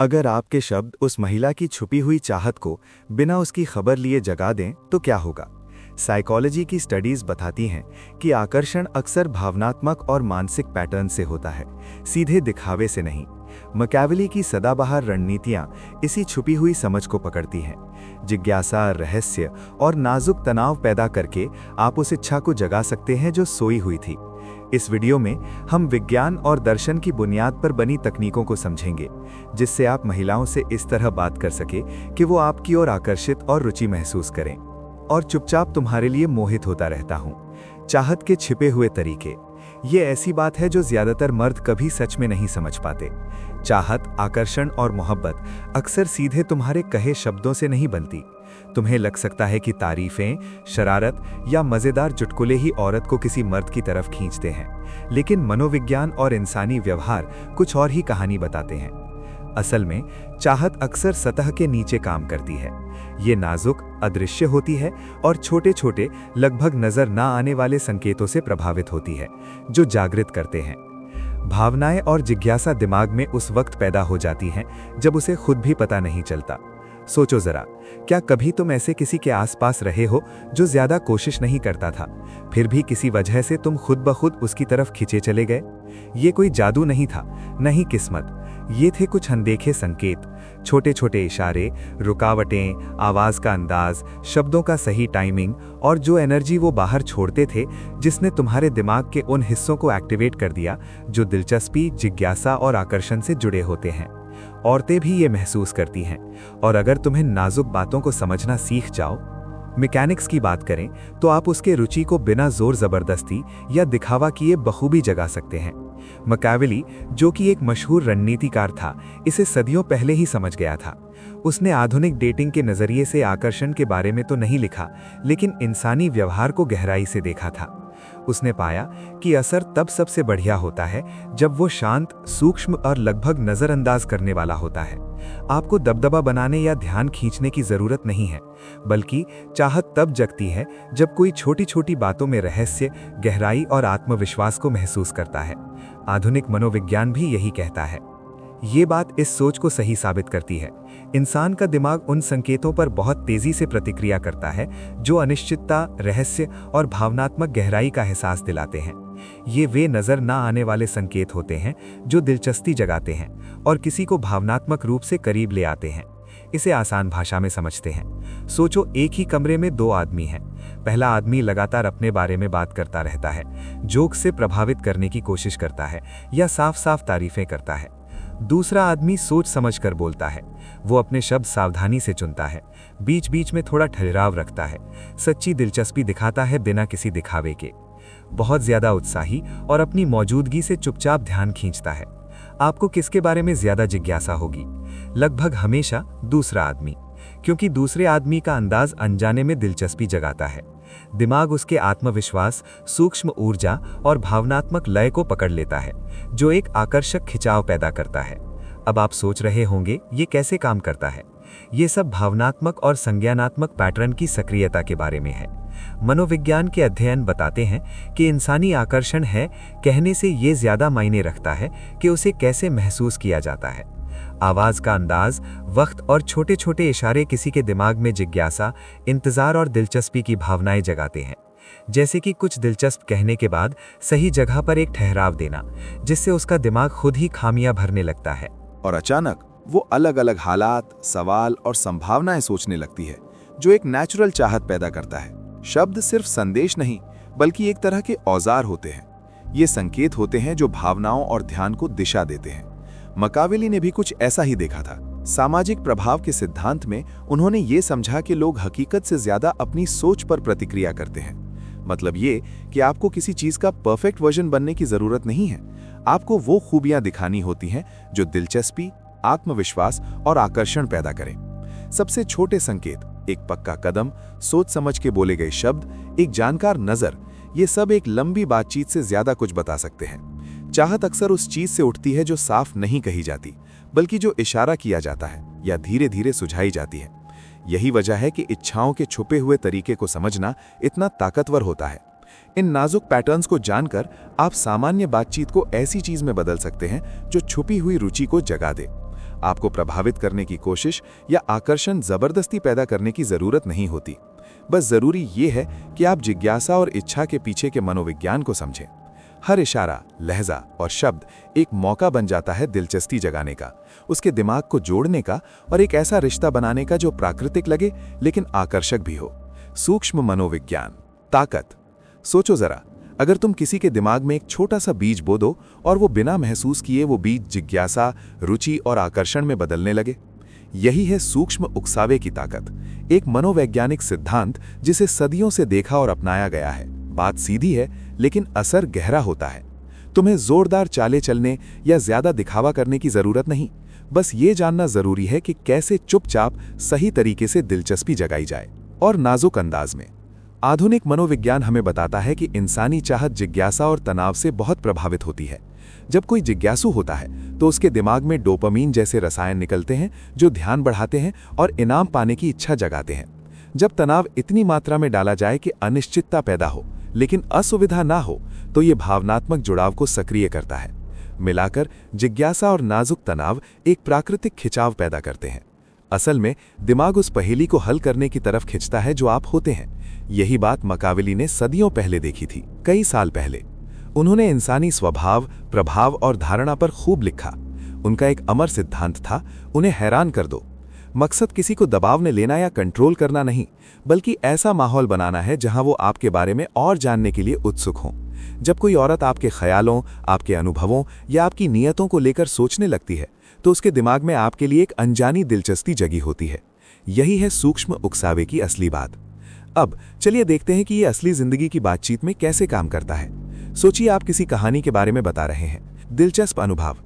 अगर आपके शब्द उस महिला की छुपी हुई चाहत को बिना उसकी खबर लिए जगा दें तो क्या होगा? साइकोलॉजी की स्टडीज बताती हैं कि आकर्षण अक्सर भावनात्मक और मानसिक पैटर्न से होता है, सीधे दिखावे से नहीं। मैकियावेली की सदाबहार रणनीतियां इसी छुपी हुई समझ को पकड़ती हैं। जिज्ञासा, रहस्य और नाजुक तनाव पैदा करके आप उस इच्छा को जगा सकते हैं जो सोई हुई थी। इस वीडियो में हम विज्ञान और दर्शन की बुनियाद पर बनी तकनीकों को समझेंगे, जिससे आप महिलाओं से इस तरह बात कर सके कि वो आपकी ओर आकर्षित और रुचि महसूस करें। और चुपचाप तुम्हारे लिए मोहित होता रहता हूँ। चाहत के छिपे हुए तरीके। ये ऐसी बात है जो ज्यादातर मर्द कभी सच में नहीं समझ पाते। चाहत, आकर्षण और मोहब्बत अक्सर सीधे तुम्हारे कहे शब्दों से नहीं बनती। तुम्हें लग सकता है कि तारीफें, शरारत या मजेदार चुटकुले ही औरत को किसी मर्द की तरफ खींचते हैं, लेकिन मनोविज्ञान और इंसानी व्यवहार कुछ और ही कहानी बताते हैं। असल में चाहत अक्सर सतह के नीचे काम करती है। ये नाजुक, अदृश्य होती है और छोटे छोटे, लगभग नजर ना आने वाले संकेतों से प्रभावित होती है, जो जागृत करते हैं। भावनाएं और जिज्ञासा दिमाग में उस वक्त पैदा हो जाती हैं जब उसे खुद भी पता नहीं चलता। सोचो जरा, क्या कभी तुम ऐसे किसी के आसपास रहे हो जो ज्यादा कोशिश नहीं करता था, फिर भी किसी वजह से तुम खुद ब खुद उसकी तरफ खिंचे चले गए? ये कोई जादू नहीं था, नहीं किस्मत। ये थे कुछ अनदेखे संकेत, छोटे छोटे इशारे, रुकावटें, आवाज का अंदाज, शब्दों का सही टाइमिंग और जो एनर्जी वो बाहर छोड़ते थे, जिसने तुम्हारे दिमाग के उन हिस्सों को एक्टिवेट कर दिया जो दिलचस्पी, जिज्ञासा और आकर्षण से जुड़े होते हैं। औरतें भी ये महसूस करती हैं, और अगर तुम्हें नाजुक बातों को समझना सीख जाओ, मैकेनिक्स की बात करें, तो आप उसके रुचि को बिना जोर जबरदस्ती या दिखावा किए बखूबी जगा सकते हैं। मैकियावेली, जो कि एक मशहूर रणनीतिकार था, इसे सदियों पहले ही समझ गया था। उसने आधुनिक डेटिंग के नजरिए से आकर्षण के बारे में तो नहीं लिखा, लेकिन इंसानी व्यवहार को गहराई से देखा था। उसने पाया कि असर तब सबसे बढ़िया होता है जब वो शांत, सूक्ष्म और लगभग नजरअंदाज करने वाला होता है। आपको दबदबा बनाने या ध्यान खींचने की जरूरत नहीं है, बल्कि चाहत तब जगती है जब कोई छोटी छोटी बातों में रहस्य, गहराई और आत्मविश्वास को महसूस करता है। आधुनिक मनोविज्ञान भी यही कहता है। ये बात इस सोच को सही साबित करती है। इंसान का दिमाग उन संकेतों पर बहुत तेजी से प्रतिक्रिया करता है जो अनिश्चितता, रहस्य और भावनात्मक गहराई का एहसास दिलाते हैं। ये वे नजर ना आने वाले संकेत होते हैं जो दिलचस्पी जगाते हैं और किसी को भावनात्मक रूप से करीब ले आते हैं। इसे आसान भाषा में समझते हैं। सोचो, एक ही कमरे में दो आदमी हैं। पहला आदमी लगातार अपने बारे में बात करता रहता है, जोक से प्रभावित करने की कोशिश करता है या साफ साफ तारीफें करता है। दूसरा आदमी सोच समझ कर बोलता है। वो अपने शब्द सावधानी से चुनता है, बीच बीच में थोड़ा ठहराव रखता है, सच्ची दिलचस्पी दिखाता है बिना किसी दिखावे के। बहुत ज्यादा उत्साही और अपनी मौजूदगी से चुपचाप ध्यान खींचता है। आपको किसके बारे में ज्यादा जिज्ञासा होगी? लगभग हमेशा दूसरा आदमी, क्योंकि दूसरे आदमी का अंदाज अनजाने में दिलचस्पी जगाता है। दिमाग उसके आत्मविश्वास, सूक्ष्म ऊर्जा और भावनात्मक लय को पकड़ लेता है, जो एक आकर्षक खिंचाव पैदा करता है। अब आप सोच रहे होंगे, ये कैसे काम करता है? ये सब भावनात्मक और संज्ञानात्मक पैटर्न की सक्रियता के बारे में है। मनोविज्ञान के अध्ययन बताते हैं कि इंसानी आकर्षण है कहने से ये ज्यादा मायने रखता है कि उसे कैसे महसूस किया जाता है। आवाज का अंदाज, वक्त और छोटे छोटे इशारे किसी के दिमाग में जिज्ञासा, इंतजार और दिलचस्पी की भावनाएं जगाते हैं। जैसे कि कुछ दिलचस्प कहने के बाद सही जगह पर एक ठहराव देना, जिससे उसका दिमाग खुद ही खामियां भरने लगता है। और अचानक वो अलग अलग हालात, सवाल और संभावनाएं सोचने लगती है, जो एक नेचुरल चाहत पैदा करता है। शब्द सिर्फ संदेश नहीं, बल्कि एक तरह के औजार होते हैं। ये संकेत होते हैं जो भावनाओं और ध्यान को दिशा देते हैं। मैकियावेली ने भी कुछ ऐसा ही देखा था। सामाजिक प्रभाव के सिद्धांत में उन्होंने ये समझा कि लोग हकीकत से ज्यादा अपनी सोच पर प्रतिक्रिया करते हैं। मतलब ये कि आपको किसी चीज का परफेक्ट वर्जन बनने की जरूरत नहीं है। आपको वो खूबियां दिखानी होती हैं जो दिलचस्पी, आत्मविश्वास और आकर्षण पैदा करें। सबसे छोटे संकेत, एक पक्का कदम, सोच समझ के बोले गए शब्द, एक जानकार नजर, ये सब एक लंबी बातचीत से ज्यादा कुछ बता सकते हैं। चाहत अक्सर उस चीज से उठती है जो साफ नहीं कही जाती, बल्कि जो इशारा किया जाता है या धीरे धीरे सुझाई जाती है। यही वजह है कि इच्छाओं के छुपे हुए तरीके को समझना इतना ताकतवर होता है। इन नाजुक पैटर्न्स को जानकर आप सामान्य बातचीत को ऐसी चीज में बदल सकते हैं जो छुपी हुई रुचि को जगा दे। आपको प्रभावित करने की कोशिश या आकर्षण जबरदस्ती पैदा करने की जरूरत नहीं होती। बस जरूरी ये है कि आप जिज्ञासा और इच्छा के पीछे के मनोविज्ञान को समझें। हर इशारा, लहजा और शब्द एक मौका बन जाता है दिलचस्पी जगाने का, उसके दिमाग को जोड़ने का और एक ऐसा रिश्ता बनाने का जो प्राकृतिक लगे लेकिन आकर्षक भी हो। सूक्ष्म मनोविज्ञान, ताकत। सोचो जरा, अगर तुम किसी के दिमाग में एक छोटा सा बीज बो दो और वो बिना महसूस किए वो बीज जिज्ञासा, रुचि और आकर्षण में बदलने लगे। यही है सूक्ष्म उकसावे की ताकत, एक मनोवैज्ञानिक सिद्धांत जिसे सदियों से देखा और अपनाया गया है। बात सीधी है लेकिन असर गहरा होता है। तुम्हें जोरदार चालें चलने या ज्यादा दिखावा करने की जरूरत नहीं, बस ये जानना जरूरी है कि कैसे चुपचाप सही तरीके से दिलचस्पी जगाई जाए और नाजुक अंदाज में। आधुनिक मनोविज्ञान हमें बताता है कि इंसानी चाहत जिज्ञासा और तनाव से बहुत प्रभावित होती है। जब कोई जिज्ञासु होता है तो उसके दिमाग में डोपामीन जैसे रसायन निकलते हैं जो ध्यान बढ़ाते हैं और इनाम पाने की इच्छा जगाते हैं। जब तनाव इतनी मात्रा में डाला जाए कि अनिश्चितता पैदा हो लेकिन असुविधा ना हो तो ये भावनात्मक जुड़ाव को सक्रिय करता है। मिलाकर जिज्ञासा और नाजुक तनाव एक प्राकृतिक खिंचाव पैदा करते हैं। असल में दिमाग उस पहेली को हल करने की तरफ खिंचता है जो आप होते हैं। यही बात मकावेली ने सदियों पहले देखी थी, कई साल पहले। उन्होंने इंसानी स्वभाव, प्रभाव और धारणा पर खूब लिखा। उनका एक अमर सिद्धांत था, उन्हें हैरान कर दो। मकसद किसी को दबाव में लेना या कंट्रोल करना नहीं, बल्कि ऐसा माहौल बनाना है जहां वो आपके बारे में और जानने के लिए उत्सुक हों। जब कोई औरत आपके ख्यालों, आपके अनुभवों या आपकी नीयतों को लेकर सोचने लगती है तो उसके दिमाग में आपके लिए एक अनजानी दिलचस्पी जगी होती है। यही है सूक्ष्म उकसावे की असली बात। अब चलिए देखते हैं कि ये असली जिंदगी की बातचीत में कैसे काम करता है। सोचिए, आप किसी कहानी के बारे में बता रहे हैं। दिलचस्प अनुभव।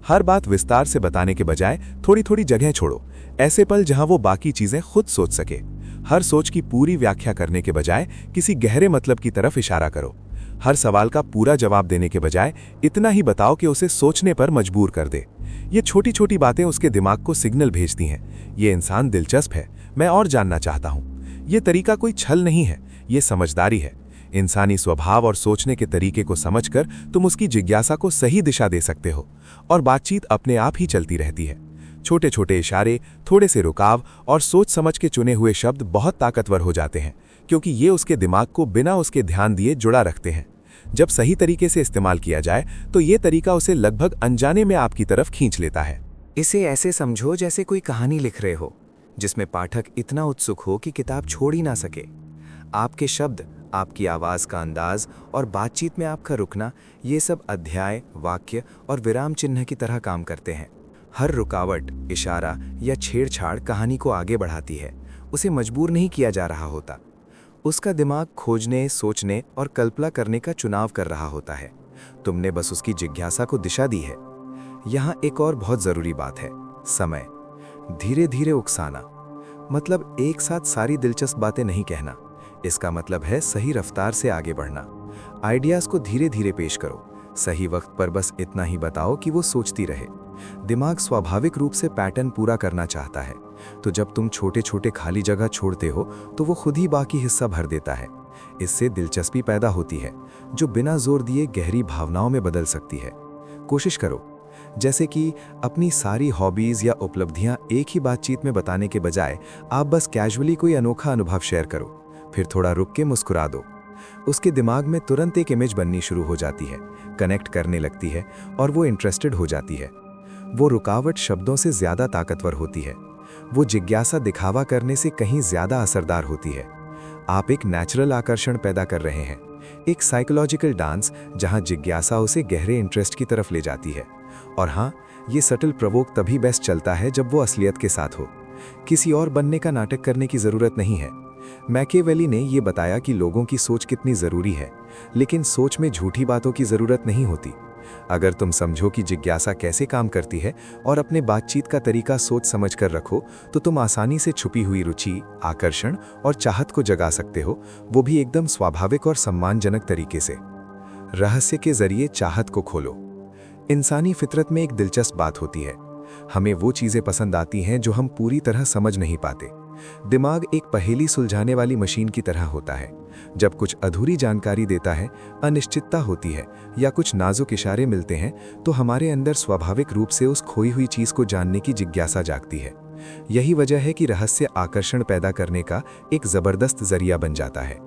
हर बात विस्तार से बताने के बजाय थोड़ी थोड़ी जगह छोड़ो, ऐसे पल जहां वो बाकी चीजें खुद सोच सके। हर सोच की पूरी व्याख्या करने के बजाय किसी गहरे मतलब की तरफ इशारा करो। हर सवाल का पूरा जवाब देने के बजाय इतना ही बताओ कि उसे सोचने पर मजबूर कर दे। ये छोटी छोटी बातें उसके दिमाग को सिग्नल भेजती हैं, ये इंसान दिलचस्प है, मैं और जानना चाहता हूं। ये तरीका कोई छल नहीं है, ये समझदारी है। इंसानी स्वभाव और सोचने के तरीके को समझकर तुम उसकी जिज्ञासा को सही दिशा दे सकते हो और बातचीत अपने आप ही चलती रहती है। छोटे छोटे इशारे, थोड़े से रुकाव और सोच समझ के चुने हुए शब्द बहुत ताकतवर हो जाते हैं, क्योंकि ये उसके दिमाग को बिना उसके ध्यान दिए जुड़ा रखते हैं। जब सही तरीके से इस्तेमाल किया जाए तो ये तरीका उसे लगभग अनजाने में आपकी तरफ खींच लेता है। इसे ऐसे समझो जैसे कोई कहानी लिख रहे हो, जिसमें पाठक इतना उत्सुक हो कि किताब छोड़ ही ना सके। आपके शब्द, आपकी आवाज का अंदाज और बातचीत में आपका रुकना, ये सब अध्याय, वाक्य और विराम चिन्ह की तरह काम करते हैं। हर रुकावट, इशारा या छेड़छाड़ कहानी को आगे बढ़ाती है, उसे मजबूर नहीं किया जा रहा होता। उसका दिमाग खोजने, सोचने और कल्पना करने का चुनाव कर रहा होता है। तुमने बस उसकी जिज्ञासा को दिशा दी है। यहाँ एक और बहुत जरूरी बात है, समय। धीरे धीरे उकसाना, मतलब एक साथ सारी दिलचस्प बातें नहीं कहना। इसका मतलब है सही रफ्तार से आगे बढ़ना। आइडियाज को धीरे धीरे पेश करो, सही वक्त पर बस इतना ही बताओ कि वो सोचती रहे। दिमाग स्वाभाविक रूप से पैटर्न पूरा करना चाहता है, तो जब तुम छोटे छोटे खाली जगह छोड़ते हो तो वो खुद ही बाकी हिस्सा भर देता है। इससे दिलचस्पी पैदा होती है, जो बिना जोर दिए गहरी भावनाओं में बदल सकती है। कोशिश करो, जैसे कि अपनी सारी हॉबीज या उपलब्धियां एक ही बातचीत में बताने के बजाय आप बस कैजुअली कोई अनोखा अनुभव शेयर करो, फिर थोड़ा रुक के मुस्कुरा दो। उसके दिमाग में तुरंत एक इमेज बननी शुरू हो जाती है, कनेक्ट करने लगती है और वो इंटरेस्टेड हो जाती है। वो रुकावट शब्दों से ज्यादा ताकतवर होती है। वो जिज्ञासा दिखावा करने से कहीं ज्यादा असरदार होती है। आप एक नेचुरल आकर्षण पैदा कर रहे हैं, एक साइकोलॉजिकल डांस जहां जिज्ञासा उसे गहरे इंटरेस्ट की तरफ ले जाती है। और हाँ, ये सटल प्रवोक तभी बेस्ट चलता है जब वो असलियत के साथ हो। किसी और बनने का नाटक करने की जरूरत नहीं है। मैकियावेली ने ये बताया कि लोगों की सोच कितनी जरूरी है, लेकिन सोच में झूठी बातों की जरूरत नहीं होती। अगर तुम समझो कि जिज्ञासा कैसे काम करती है और अपने बातचीत का तरीका सोच समझ कर रखो, तो तुम आसानी से छुपी हुई रुचि, आकर्षण और चाहत को जगा सकते हो, वो भी एकदम स्वाभाविक और सम्मानजनक तरीके से। रहस्य के जरिए चाहत को खोलो। इंसानी फितरत में एक दिलचस्प बात होती है, हमें वो चीजें पसंद आती हैं जो हम पूरी तरह समझ नहीं पाते। दिमाग एक पहेली सुलझाने वाली मशीन की तरह होता है। जब कुछ अधूरी जानकारी देता है, अनिश्चितता होती है या कुछ नाजुक इशारे मिलते हैं, तो हमारे अंदर स्वाभाविक रूप से उस खोई हुई चीज को जानने की जिज्ञासा जागती है। यही वजह है कि रहस्य आकर्षण पैदा करने का एक जबरदस्त जरिया बन जाता है।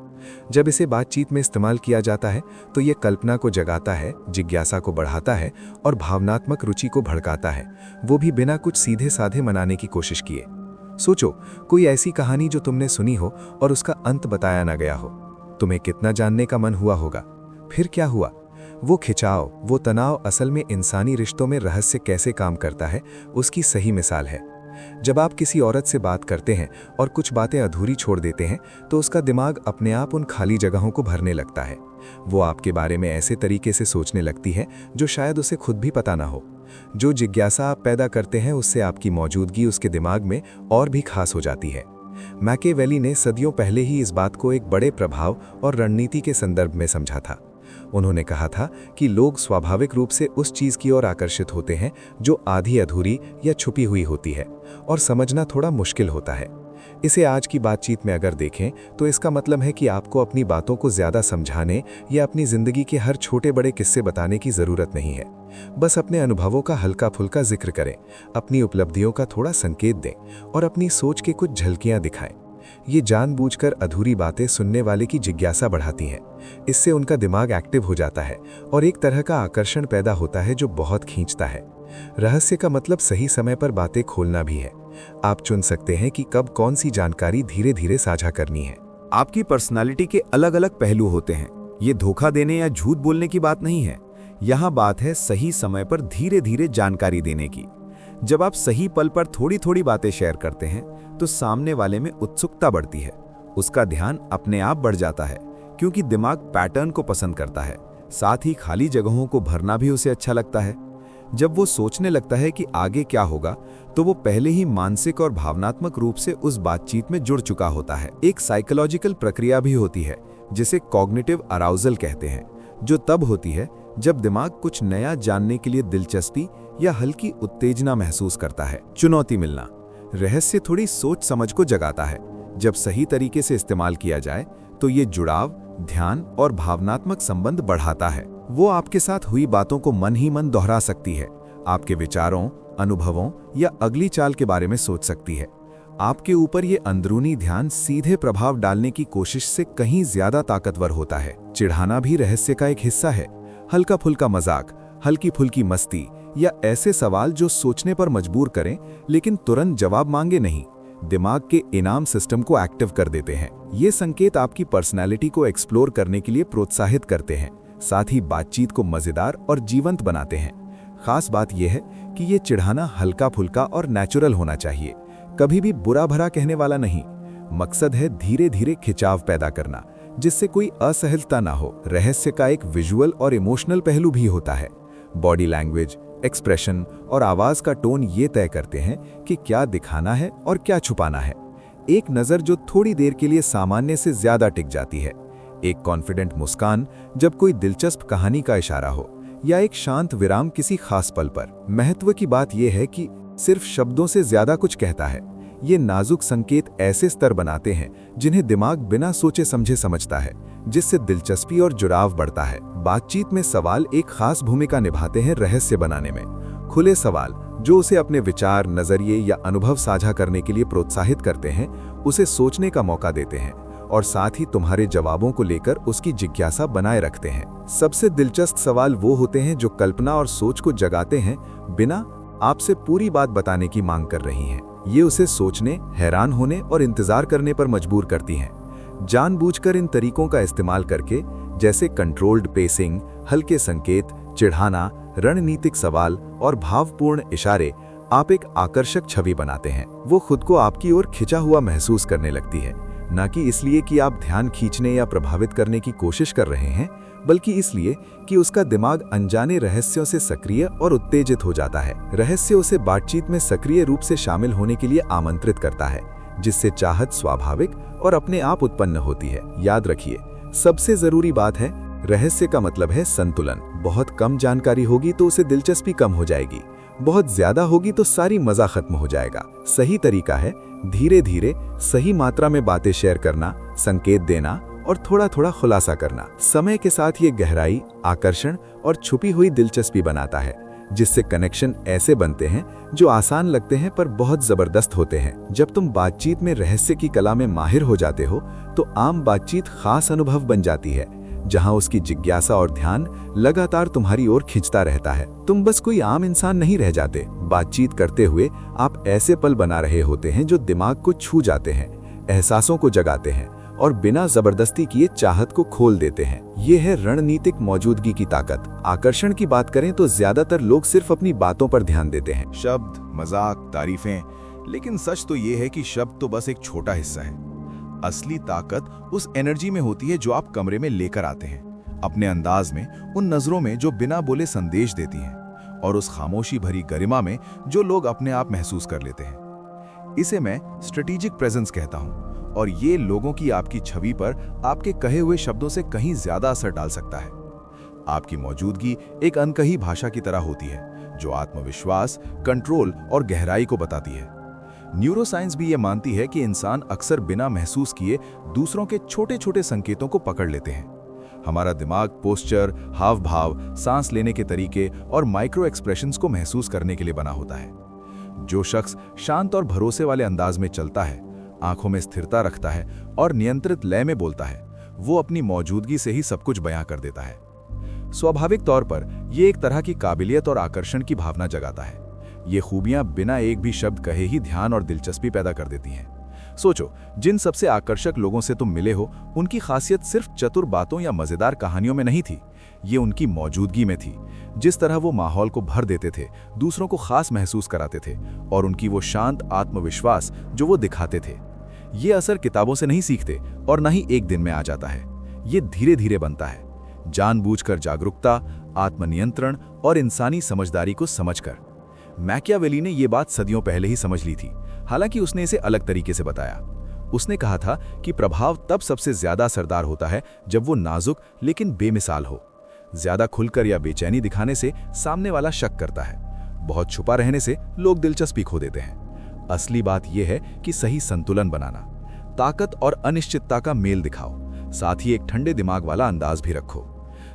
जब इसे बातचीत में इस्तेमाल किया जाता है तो ये कल्पना को जगाता है, जिज्ञासा को बढ़ाता है और भावनात्मक रुचि को भड़काता है, वो भी बिना कुछ सीधे साधे मनाने की कोशिश किए। सोचो, कोई ऐसी कहानी जो तुमने सुनी हो और उसका अंत बताया ना गया हो। तुम्हें कितना जानने का मन हुआ होगा। फिर क्या हुआ? वो खिंचाव, वो तनाव असल में इंसानी रिश्तों में रहस्य कैसे काम करता है उसकी सही मिसाल है। जब आप किसी औरत से बात करते हैं और कुछ बातें अधूरी छोड़ देते हैं तो उसका दिमाग अपने आप उन खाली जगहों को भरने लगता है। वो आपके बारे में ऐसे तरीके से सोचने लगती है जो शायद उसे खुद भी पता ना हो। जो जिज्ञासा आप पैदा करते हैं उससे आपकी मौजूदगी उसके दिमाग में और भी खास हो जाती है। मैकियावेली ने सदियों पहले ही इस बात को एक बड़े प्रभाव और रणनीति के संदर्भ में समझा था। उन्होंने कहा था कि लोग स्वाभाविक रूप से उस चीज की ओर आकर्षित होते हैं जो आधी अधूरी या छुपी हुई होती है और समझना थोड़ा मुश्किल होता है। इसे आज की बातचीत में अगर देखें तो इसका मतलब है कि आपको अपनी बातों को ज्यादा समझाने या अपनी जिंदगी के हर छोटे बड़े किस्से बताने की जरूरत नहीं है। बस अपने अनुभवों का हल्का फुल्का जिक्र करें, अपनी उपलब्धियों का थोड़ा संकेत दें और अपनी सोच के कुछ झलकियां दिखाएं। ये जानबूझकर अधूरी बातें सुनने वाले की जिज्ञासा बढ़ाती हैं। इससे उनका दिमाग एक्टिव हो जाता है और एक तरह का आकर्षण पैदा होता है जो बहुत खींचता है। रहस्य का मतलब सही समय पर बातें खोलना भी है। आप चुन सकते हैं कि कब कौन सी जानकारी धीरे धीरे साझा करनी है। आपकी पर्सनालिटी के अलग अलग पहलू होते हैं। ये धोखा देने या झूठ बोलने की बात नहीं है। यहाँ बात है सही समय पर धीरे धीरे जानकारी देने की। जब आप सही पल पर थोड़ी थोड़ी बातें शेयर करते हैं तो सामने वाले में उत्सुकता बढ़ती है। उसका ध्यान अपने आप बढ़ जाता है क्योंकि दिमाग पैटर्न को पसंद करता है। साथ ही खाली जगहों को भरना भी उसे अच्छा लगता है। जब वो सोचने लगता है कि आगे क्या होगा तो वो पहले ही मानसिक और भावनात्मक रूप से उस बातचीत में जुड़ चुका होता है। एक साइकोलॉजिकल प्रक्रिया भी होती है जिसे कॉग्निटिव अराउजल कहते हैं, जो तब होती है जब दिमाग कुछ नया जानने के लिए दिलचस्पी या हल्की उत्तेजना महसूस करता है। चुनौती मिलना। रहस्य थोड़ी सोच समझ को जगाता है। जब सही तरीके से इस्तेमाल किया जाए तो ये जुड़ाव, ध्यान और भावनात्मक संबंध बढ़ाता है। वो आपके साथ हुई बातों को मन ही मन दोहरा सकती है, आपके विचारों, अनुभवों या अगली चाल के बारे में सोच सकती है। आपके ऊपर ये अंदरूनी ध्यान सीधे प्रभाव डालने की कोशिश से कहीं ज्यादा ताकतवर होता है। चिढ़ाना भी रहस्य का एक हिस्सा है। हल्का फुल्का मजाक, हल्की फुल्की मस्ती या ऐसे सवाल जो सोचने पर मजबूर करें लेकिन तुरंत जवाब मांगे नहीं, दिमाग के इनाम सिस्टम को एक्टिव कर देते हैं। ये संकेत आपकी पर्सनैलिटी को एक्सप्लोर करने के लिए प्रोत्साहित करते हैं, साथ ही बातचीत को मजेदार और जीवंत बनाते हैं। खास बात यह है कि ये चिढ़ाना हल्का फुल्का और नेचुरल होना चाहिए, कभी भी बुरा भरा कहने वाला नहीं। मकसद है धीरे धीरे खिंचाव पैदा करना जिससे कोई असहजता ना हो। रहस्य का एक विजुअल और इमोशनल पहलू भी होता है। बॉडी लैंग्वेज, एक्सप्रेशन और आवाज का टोन ये तय करते हैं कि क्या दिखाना है और क्या छुपाना है। एक नजर जो थोड़ी देर के लिए सामान्य से ज्यादा टिक जाती है, एक कॉन्फिडेंट मुस्कान जब कोई दिलचस्प कहानी का इशारा हो, या एक शांत विराम किसी खास पल पर। महत्व की बात यह है कि सिर्फ शब्दों से ज्यादा कुछ कहता है। ये नाजुक संकेत ऐसे स्तर बनाते हैं जिन्हें दिमाग बिना सोचे समझे समझता है, जिससे दिलचस्पी और जुड़ाव बढ़ता है। बातचीत में सवाल एक खास भूमिका निभाते हैं रहस्य बनाने में। खुले सवाल जो उसे अपने विचार, नजरिए या अनुभव साझा करने के लिए प्रोत्साहित करते हैं, उसे सोचने का मौका देते हैं और साथ ही तुम्हारे जवाबों को लेकर उसकी जिज्ञासा बनाए रखते हैं। सबसे दिलचस्प सवाल वो होते हैं जो कल्पना और सोच को जगाते हैं बिना आपसे पूरी बात बताने की मांग कर रही हैं। ये उसे सोचने, हैरान होने और इंतजार करने पर मजबूर करती हैं। जानबूझकर इन तरीकों का इस्तेमाल करके, जैसे कंट्रोल्ड पेसिंग, हल्के संकेत, चिढ़ाना, रणनीतिक सवाल और भावपूर्ण इशारे, आप एक आकर्षक छवि बनाते हैं। वो खुद को आपकी ओर खिंचा हुआ महसूस करने लगती है, न कि इसलिए कि आप ध्यान खींचने या प्रभावित करने की कोशिश कर रहे हैं, बल्कि इसलिए कि उसका दिमाग अनजाने रहस्यों से सक्रिय और उत्तेजित हो जाता है। रहस्य उसे बातचीत में सक्रिय रूप से शामिल होने के लिए आमंत्रित करता है, जिससे चाहत स्वाभाविक और अपने आप उत्पन्न होती है। याद रखिए, सबसे जरूरी बात है, रहस्य का मतलब है संतुलन। बहुत कम जानकारी होगी तो उसे दिलचस्पी कम हो जाएगी, बहुत ज्यादा होगी तो सारी मजा खत्म हो जाएगा। सही तरीका है धीरे धीरे सही मात्रा में बातें शेयर करना, संकेत देना और थोड़ा थोड़ा खुलासा करना। समय के साथ ये गहराई, आकर्षण और छुपी हुई दिलचस्पी बनाता है, जिससे कनेक्शन ऐसे बनते हैं जो आसान लगते हैं पर बहुत जबरदस्त होते हैं। जब तुम बातचीत में रहस्य की कला में माहिर हो जाते हो तो आम बातचीत खास अनुभव बन जाती है, जहां उसकी जिज्ञासा और ध्यान लगातार तुम्हारी ओर खींचता रहता है। तुम बस कोई आम इंसान नहीं रह जाते। बातचीत करते हुए आप ऐसे पल बना रहे होते हैं जो दिमाग को छू जाते हैं, एहसासों को जगाते हैं और बिना जबरदस्ती किए चाहत को खोल देते हैं। ये है रणनीतिक मौजूदगी की ताकत। आकर्षण की बात करें तो ज्यादातर लोग सिर्फ अपनी बातों पर ध्यान देते हैं, शब्द, मजाक, तारीफें, लेकिन सच तो ये है कि शब्द तो बस एक छोटा हिस्सा है। असली ताकत उस एनर्जी में होती है जो आप कमरे में लेकर आते हैं, अपने अंदाज में, उन नजरों में जो बिना बोले संदेश देती हैं, और उस खामोशी भरी गरिमा में जो लोग अपने आप महसूस कर लेते हैं। इसे मैं स्ट्रेटेजिक प्रेजेंस कहता हूं, और ये लोगों की आपकी छवि पर आपके कहे हुए शब्दों से कहीं ज्यादा असर डाल सकता है। आपकी मौजूदगी एक अनकही भाषा की तरह होती है जो आत्मविश्वास, कंट्रोल और गहराई को बताती है। न्यूरोसाइंस भी ये मानती है कि इंसान अक्सर बिना महसूस किए दूसरों के छोटे छोटे संकेतों को पकड़ लेते हैं। हमारा दिमाग पोस्चर, हाव भाव, सांस लेने के तरीके और माइक्रो एक्सप्रेशंस को महसूस करने के लिए बना होता है। जो शख्स शांत और भरोसे वाले अंदाज में चलता है, आंखों में स्थिरता रखता है और नियंत्रित लय में बोलता है, वो अपनी मौजूदगी से ही सब कुछ बयां कर देता है। स्वाभाविक तौर पर यह एक तरह की काबिलियत और आकर्षण की भावना जगाता है। ये खूबियां बिना एक भी शब्द कहे ही ध्यान और दिलचस्पी पैदा कर देती हैं। सोचो, जिन सबसे आकर्षक लोगों से तुम मिले हो, उनकी खासियत सिर्फ चतुर बातों या मजेदार कहानियों में नहीं थी, ये उनकी मौजूदगी में थी। जिस तरह वो माहौल को भर देते थे, दूसरों को खास महसूस कराते थे, और उनकी वो शांत आत्मविश्वास जो वो दिखाते थे। ये असर किताबों से नहीं सीखते और न ही एक दिन में आ जाता है। ये धीरे धीरे बनता है, जानबूझकर जागरूकता, आत्मनियंत्रण और इंसानी समझदारी को समझकर। मैकियावेली ने ये बात सदियों पहले ही समझ ली थी, हालांकि उसने इसे अलग तरीके से बताया। उसने कहा था कि प्रभाव तब सबसे ज्यादा असरदार होता है जब वो नाजुक लेकिन बेमिसाल हो। ज्यादा खुलकर या बेचैनी दिखाने से सामने वाला शक करता है, बहुत छुपा रहने से लोग दिलचस्पी खो देते हैं। असली बात यह है कि सही संतुलन बनाना, ताकत और अनिश्चितता का मेल दिखाओ, साथ ही एक ठंडे दिमाग वाला अंदाज भी रखो।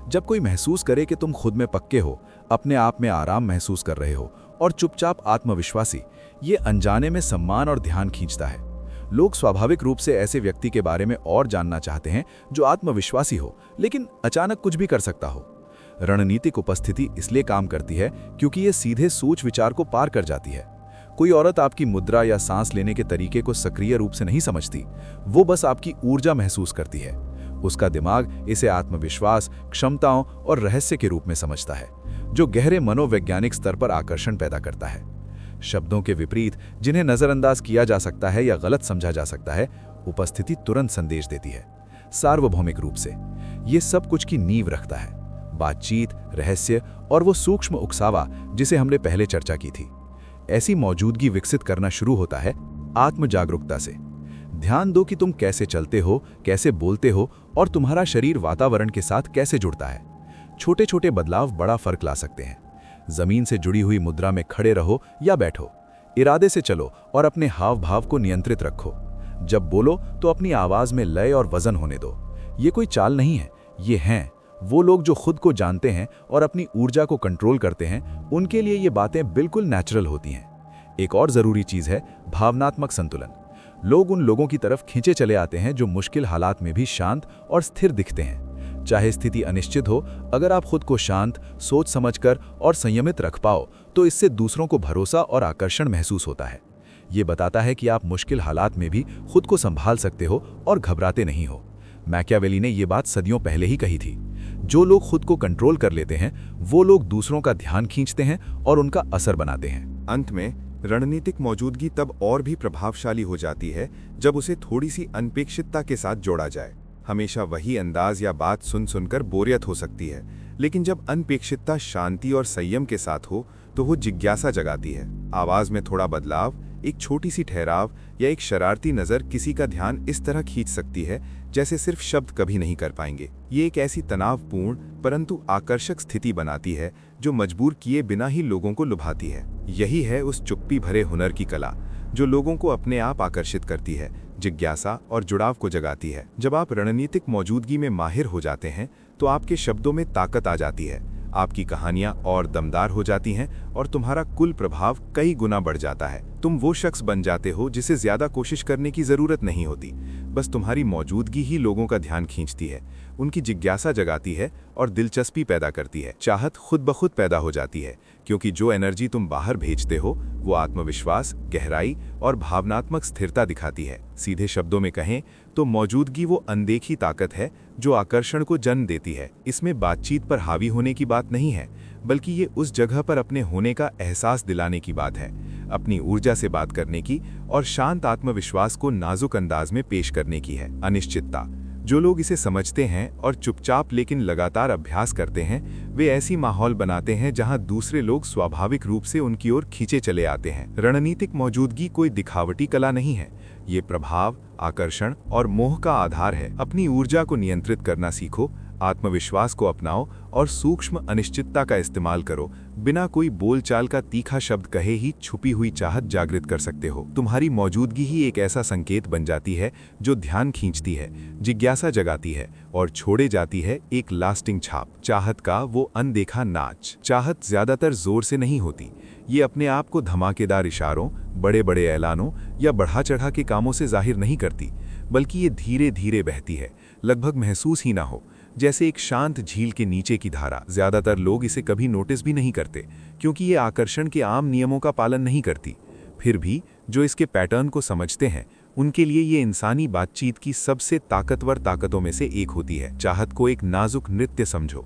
जब कोई महसूस करे कि तुम खुद में पक्के हो, अपने आप में आराम महसूस कर रहे हो और चुपचाप आत्मविश्वासी, ये अनजाने में सम्मान और ध्यान खींचता है। लोग स्वाभाविक रूप से ऐसे व्यक्ति के बारे में और जानना चाहते हैं जो आत्मविश्वासी हो लेकिन अचानक कुछ भी कर सकता हो। रणनीतिक उपस्थिति इसलिए काम करती है क्योंकि ये सीधे सोच विचार को पार कर जाती है। कोई औरत आपकी मुद्रा या सांस लेने के तरीके को सक्रिय रूप से नहीं समझती, वो बस आपकी ऊर्जा महसूस करती है। उसका दिमाग इसे आत्मविश्वास, क्षमताओं और रहस्य के रूप में समझता है, जो गहरे मनोवैज्ञानिक स्तर पर आकर्षण पैदा करता है। शब्दों के विपरीत, जिन्हें नजरअंदाज किया जा सकता है या गलत समझा जा सकता है, उपस्थिति तुरंत संदेश देती है। सार्वभौमिक रूप से ये सब कुछ की नींव रखता है, बातचीत, रहस्य और वो सूक्ष्म उकसावा जिसे हमने पहले चर्चा की थी। ऐसी मौजूदगी विकसित करना शुरू होता है आत्म जागरूकता से। ध्यान दो कि तुम कैसे चलते हो, कैसे बोलते हो और तुम्हारा शरीर वातावरण के साथ कैसे जुड़ता है। छोटे छोटे बदलाव बड़ा फर्क ला सकते हैं। जमीन से जुड़ी हुई मुद्रा में खड़े रहो या बैठो, इरादे से चलो और अपने हाव भाव को नियंत्रित रखो। जब बोलो तो अपनी आवाज में लय और वजन होने दो। ये कोई चाल नहीं है, ये हैं वो लोग जो खुद को जानते हैं और अपनी ऊर्जा को कंट्रोल करते हैं। उनके लिए ये बातें बिल्कुल नेचुरल होती हैं। एक और जरूरी चीज है भावनात्मक संतुलन। लोग उन लोगों की तरफ खींचे चले आते हैं जो मुश्किल हालात में भी शांत और स्थिर दिखते हैं। चाहे स्थिति अनिश्चित हो, अगर आप खुद को शांत, सोच समझकर और संयमित रख पाओ तो इससे दूसरों को भरोसा और आकर्षण महसूस होता है। ये बताता है कि आप मुश्किल हालात में भी खुद को संभाल सकते हो और घबराते नहीं हो। मैकियावेली ने ये बात सदियों पहले ही कही थी। जो लोग खुद को कंट्रोल कर लेते हैं, वो लोग दूसरों का ध्यान खींचते हैं और उनका असर बनाते हैं। अंत में रणनीतिक मौजूदगी तब और भी प्रभावशाली हो जाती है जब उसे थोड़ी सी अनपेक्षितता के साथ जोड़ा जाए। हमेशा वही अंदाज या बात सुन सुनकर बोरियत हो सकती है, लेकिन जब अनपेक्षितता शांति और संयम के साथ हो तो वो जिज्ञासा जगाती है। आवाज में थोड़ा बदलाव, एक छोटी सी ठहराव या एक शरारती नज़र किसी का ध्यान इस तरह खींच सकती है जैसे सिर्फ शब्द कभी नहीं कर पाएंगे। ये एक ऐसी तनावपूर्ण परंतु आकर्षक स्थिति बनाती है जो मजबूर किए बिना ही लोगों को लुभाती है। यही है उस चुप्पी भरे हुनर की कला जो लोगों को अपने आप आकर्षित करती है, जिज्ञासा और जुड़ाव को जगाती है। जब आप रणनीतिक मौजूदगी में माहिर हो जाते हैं तो आपके शब्दों में ताकत आ जाती है, आपकी कहानियां और दमदार हो जाती हैं और तुम्हारा कुल प्रभाव कई गुना बढ़ जाता है। तुम वो शख्स बन जाते हो जिसे ज्यादा कोशिश करने की जरूरत नहीं होती, बस तुम्हारी मौजूदगी ही लोगों का ध्यान खींचती है, उनकी जिज्ञासा जगाती है और दिलचस्पी पैदा करती है। चाहत खुद ब खुद पैदा हो जाती है, क्योंकि जो एनर्जी तुम बाहर भेजते हो वो आत्मविश्वास, गहराई और भावनात्मक स्थिरता दिखाती है। सीधे शब्दों में कहें तो मौजूदगी वो अनदेखी ताकत है जो आकर्षण को जन्म देती है। इसमें बातचीत पर हावी होने की बात नहीं है, बल्कि ये उस जगह पर अपने होने का एहसास दिलाने की बात है, अपनी ऊर्जा से बात करने की और शांत आत्मविश्वास को नाजुक अंदाज में पेश करने की है। अनिश्चितता। जो लोग इसे समझते हैं और चुपचाप लेकिन लगातार अभ्यास करते हैं, वे ऐसी माहौल बनाते हैं जहां दूसरे लोग स्वाभाविक रूप से उनकी ओर खींचे चले आते हैं। रणनीतिक मौजूदगी कोई दिखावटी कला नहीं है, ये प्रभाव, आकर्षण और मोह का आधार है। अपनी ऊर्जा को नियंत्रित करना सीखो, आत्मविश्वास को अपनाओ और सूक्ष्म अनिश्चितता का इस्तेमाल करो। बिना कोई बोलचाल का तीखा शब्द कहे ही छुपी हुई चाहत जागृत कर सकते हो। तुम्हारी मौजूदगी ही एक ऐसा संकेत बन जाती है जो ध्यान खींचती है, जिज्ञासा जगाती है और छोड़े जाती है एक लास्टिंग छाप। चाहत का वो अनदेखा नाच। चाहत ज्यादातर जोर से नहीं होती, ये अपने आप को धमाकेदार इशारों, बड़े बड़े ऐलानों या बढ़ा चढ़ा के कामों से जाहिर नहीं करती, बल्कि ये धीरे धीरे बहती है, लगभग महसूस ही ना हो, जैसे एक शांत झील के नीचे की धारा। ज्यादातर लोग इसे कभी नोटिस भी नहीं करते, क्योंकि ये आकर्षण के आम नियमों का पालन नहीं करती। फिर भी जो इसके पैटर्न को समझते हैं, उनके लिए ये इंसानी बातचीत की सबसे ताकतवर ताकतों में से एक होती है। चाहत को एक नाजुक नृत्य समझो,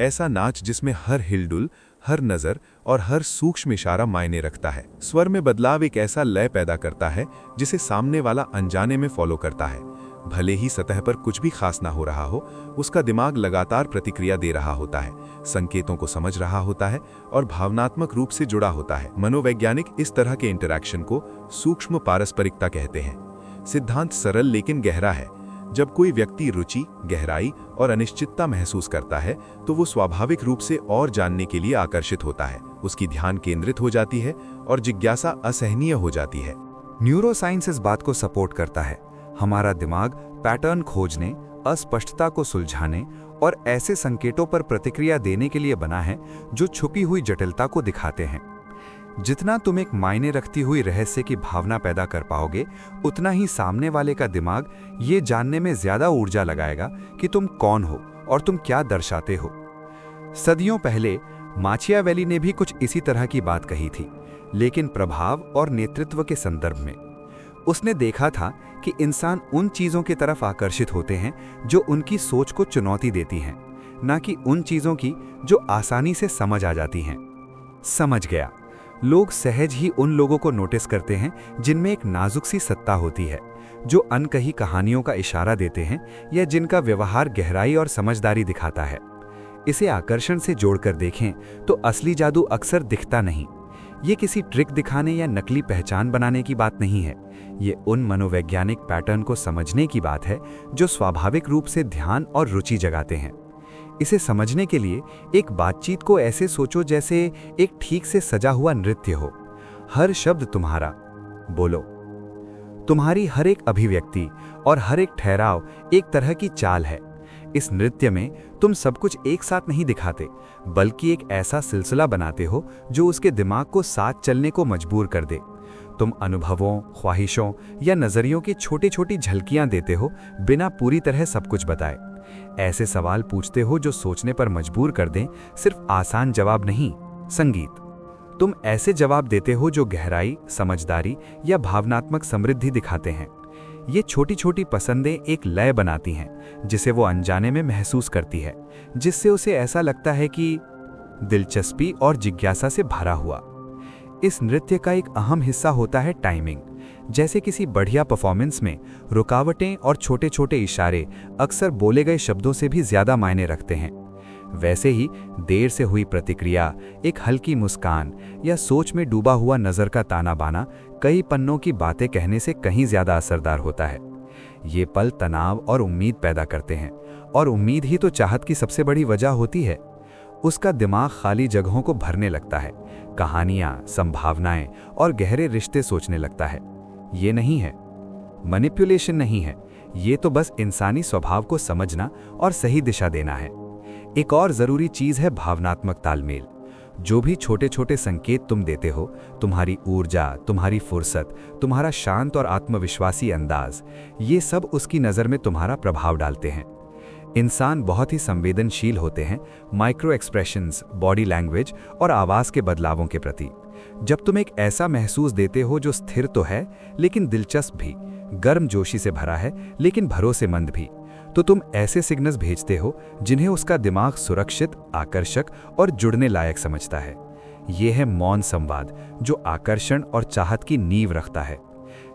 ऐसा नाच जिसमें हर हिलडुल, हर नजर और हर सूक्ष्म इशारा मायने रखता है। स्वर में बदलाव एक ऐसा लय पैदा करता है जिसे सामने वाला अनजाने में फॉलो करता है। भले ही सतह पर कुछ भी खास ना हो रहा हो, उसका दिमाग लगातार प्रतिक्रिया दे रहा होता है, संकेतों को समझ रहा होता है और भावनात्मक रूप से जुड़ा होता है। मनोवैज्ञानिक इस तरह के इंटरैक्शन को सूक्ष्म पारस्परिकता कहते हैं। सिद्धांत सरल लेकिन गहरा है। जब कोई व्यक्ति रुचि, गहराई और अनिश्चितता महसूस करता है तो वो स्वाभाविक रूप से और जानने के लिए आकर्षित होता है, उसकी ध्यान केंद्रित हो जाती है और जिज्ञासा असहनीय हो जाती है। न्यूरोसाइंस इस बात को सपोर्ट करता है। हमारा दिमाग पैटर्न खोजने, अस्पष्टता को सुलझाने और ऐसे संकेतों पर प्रतिक्रिया देने के लिए बना है जो छुपी हुई जटिलता को दिखाते हैं। जितना तुम एक मायने रखती हुई रहस्य की भावना पैदा कर पाओगे, उतना ही सामने वाले का दिमाग ये जानने में ज्यादा ऊर्जा लगाएगा कि तुम कौन हो और तुम क्या दर्शाते हो। सदियों पहले माचियावेली ने भी कुछ इसी तरह की बात कही थी, लेकिन प्रभाव और नेतृत्व के संदर्भ में। उसने देखा था कि इंसान उन चीजों की तरफ आकर्षित होते हैं जो उनकी सोच को चुनौती देती हैं, ना कि उन चीजों की जो आसानी से समझ आ जाती हैं। समझ गया। लोग सहज ही उन लोगों को नोटिस करते हैं जिनमें एक नाजुक सी सत्ता होती है, जो अनकही कहानियों का इशारा देते हैं या जिनका व्यवहार गहराई और समझदारी दिखाता है। इसे आकर्षण से जोड़कर देखें तो असली जादू अक्सर दिखता नहीं। ये किसी ट्रिक दिखाने या नकली पहचान बनाने की बात नहीं है। ये उन मनोवैज्ञानिक पैटर्न को समझने की बात है जो स्वाभाविक रूप से ध्यान और रुचि जगाते हैं। इसे समझने के लिए एक बातचीत को ऐसे सोचो जैसे एक ठीक से सजा हुआ नृत्य हो। हर शब्द तुम्हारा। बोलो। तुम्हारी हर एक अभिव्यक्ति और हर एक ठहराव एक तरह की चाल है। इस नृत्य में तुम सब कुछ एक साथ नहीं दिखाते, बल्कि एक ऐसा सिलसिला बनाते हो जो उसके दिमाग को साथ चलने को मजबूर कर दे। तुम अनुभवों, ख्वाहिशों या नजरियों की छोटी छोटी झलकियां देते हो, बिना पूरी तरह सब कुछ बताए। ऐसे सवाल पूछते हो जो सोचने पर मजबूर कर दें, सिर्फ आसान जवाब नहीं, संगीत। तुम ऐसे जवाब देते हो जो गहराई, समझदारी या भावनात्मक समृद्धि दिखाते हैं। ये छोटी छोटी पसंदें एक लय बनाती हैं जिसे वो अनजाने में महसूस करती है, जिससे उसे ऐसा लगता है कि दिलचस्पी और जिज्ञासा से भरा हुआ। इस नृत्य का एक अहम हिस्सा होता है टाइमिंग। जैसे किसी बढ़िया परफॉर्मेंस में रुकावटें और छोटे छोटे इशारे अक्सर बोले गए शब्दों से भी ज्यादा मायने रखते हैं, वैसे ही देर से हुई प्रतिक्रिया, एक हल्की मुस्कान या सोच में डूबा हुआ नजर का ताना बाना कई पन्नों की बातें कहने से कहीं ज्यादा असरदार होता है। ये पल तनाव और उम्मीद पैदा करते हैं, और उम्मीद ही तो चाहत की सबसे बड़ी वजह होती है। उसका दिमाग खाली जगहों को भरने लगता है, कहानियां, संभावनाएं और गहरे रिश्ते सोचने लगता है। ये नहीं है मैनिपुलेशन, नहीं है, ये तो बस इंसानी स्वभाव को समझना और सही दिशा देना है। एक और जरूरी चीज है भावनात्मक तालमेल। जो भी छोटे छोटे संकेत तुम देते हो, तुम्हारी ऊर्जा, तुम्हारी फुर्सत, तुम्हारा शांत और आत्मविश्वासी अंदाज, ये सब उसकी नज़र में तुम्हारा प्रभाव डालते हैं। इंसान बहुत ही संवेदनशील होते हैं माइक्रो एक्सप्रेशंस, बॉडी लैंग्वेज और आवाज़ के बदलावों के प्रति। जब तुम एक ऐसा महसूस देते हो जो स्थिर तो है लेकिन दिलचस्प भी, गर्मजोशी से भरा है लेकिन भरोसेमंद भी, तो तुम ऐसे सिग्नल्स भेजते हो जिन्हें उसका दिमाग सुरक्षित, आकर्षक और जुड़ने लायक समझता है। ये है मौन संवाद, जो आकर्षण और चाहत की नींव रखता है।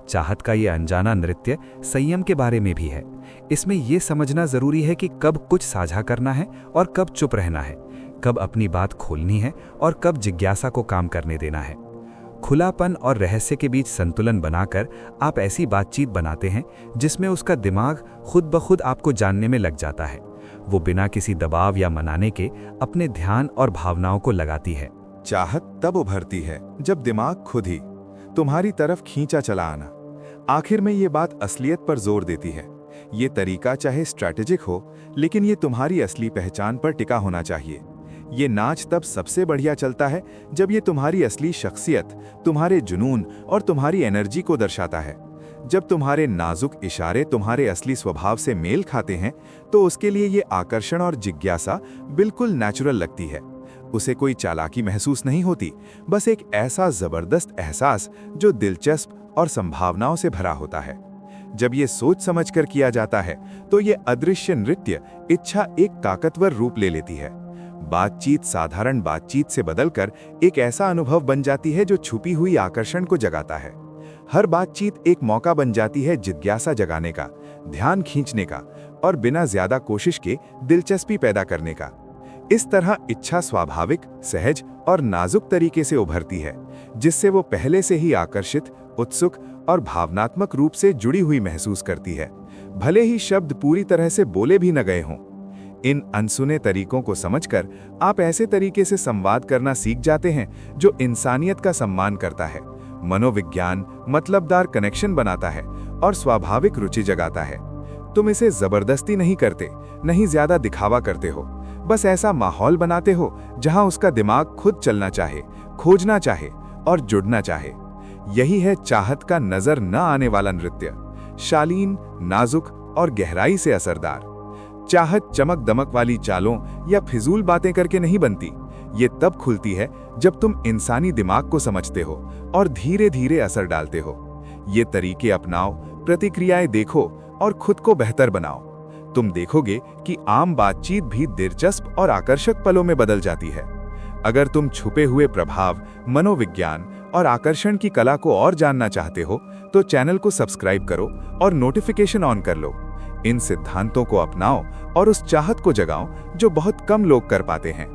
चाहत का ये अनजाना नृत्य संयम के बारे में भी है। इसमें यह समझना जरूरी है कि कब कुछ साझा करना है और कब चुप रहना है, कब अपनी बात खोलनी है और कब जिज्ञासा को काम करने देना है। खुलापन और रहस्य के बीच संतुलन बनाकर आप ऐसी बातचीत बनाते हैं जिसमें उसका दिमाग खुद ब खुद आपको जानने में लग जाता है। वो बिना किसी दबाव या मनाने के अपने ध्यान और भावनाओं को लगाती है। चाहत तब उभरती है जब दिमाग खुद ही तुम्हारी तरफ खींचा चला आना। आखिर में ये बात असलियत पर जोर देती है। ये तरीका चाहे स्ट्रैटेजिक हो, लेकिन ये तुम्हारी असली पहचान पर टिका होना चाहिए। ये नाच तब सबसे बढ़िया चलता है जब ये तुम्हारी असली शख्सियत, तुम्हारे जुनून और तुम्हारी एनर्जी को दर्शाता है। जब तुम्हारे नाजुक इशारे तुम्हारे असली स्वभाव से मेल खाते हैं, तो उसके लिए ये आकर्षण और जिज्ञासा बिल्कुल नेचुरल लगती है। उसे कोई चालाकी महसूस नहीं होती, बस एक ऐसा जबरदस्त एहसास जो दिलचस्प और संभावनाओं से भरा होता है। जब ये सोच समझकर किया जाता है, तो ये अदृश्य नृत्य इच्छा एक ताकतवर रूप ले लेती है। बातचीत साधारण बातचीत से बदलकर एक ऐसा अनुभव बन जाती है जो छुपी हुई आकर्षण को जगाता है। हर बातचीत एक मौका बन जाती है जिज्ञासा जगाने का, ध्यान खींचने का और बिना ज्यादा कोशिश के दिलचस्पी पैदा करने का। इस तरह इच्छा स्वाभाविक, सहज और नाजुक तरीके से उभरती है, जिससे वो पहले से ही आकर्षित, उत्सुक और भावनात्मक रूप से जुड़ी हुई महसूस करती है, भले ही शब्द पूरी तरह से बोले भी न गए हों। इन अनसुने तरीकों को समझकर आप ऐसे तरीके से संवाद करना सीख जाते हैं जो इंसानियत का सम्मान करता है, मनोविज्ञान मतलबदार कनेक्शन बनाता है और स्वाभाविक रुचि जगाता है। तुम इसे जबरदस्ती नहीं करते, नहीं ज्यादा दिखावा करते हो, बस ऐसा माहौल बनाते हो जहां उसका दिमाग खुद चलना चाहे, खोजना चाहे और जुड़ना चाहे। यही है चाहत का नजर न आने वाला नृत्य, शालीन, नाजुक और गहराई से असरदार। चाहत चमक दमक वाली चालों या फिजूल बातें करके नहीं बनती। ये तब खुलती है जब तुम इंसानी दिमाग को समझते हो और धीरे धीरे असर डालते हो। ये तरीके अपनाओ, प्रतिक्रियाएं देखो और खुद को बेहतर बनाओ। तुम देखोगे कि आम बातचीत भी दिलचस्प और आकर्षक पलों में बदल जाती है। अगर तुम छुपे हुए प्रभाव, मनोविज्ञान और आकर्षण की कला को और जानना चाहते हो, तो चैनल को सब्सक्राइब करो और नोटिफिकेशन ऑन कर लो। इन सिद्धांतों को अपनाओ और उस चाहत को जगाओ जो बहुत कम लोग कर पाते हैं।